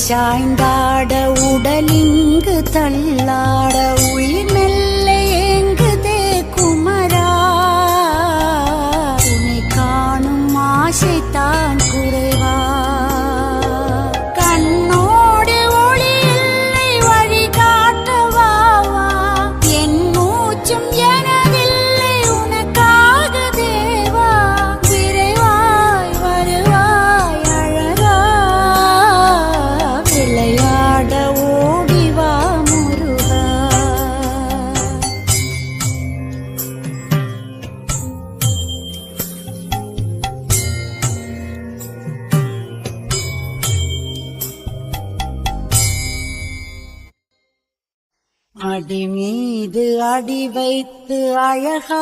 சாய்ந்தாட உடலிங்கு தள்ளாட உயிர் மெல்ல ஏங்குதே குமரா உன்னை காணும் ஆசைத்தான் குறைவா கண்ணோடு ஒளி இல்லை வழி காட்டவாவா என் மூச்சும் எனதில்லை உனக்காக தேவா விரைவாய் வருவாய் அழகா விளையாட ஓடிவா முருகா அடி மீது அடி வைத்து அழகா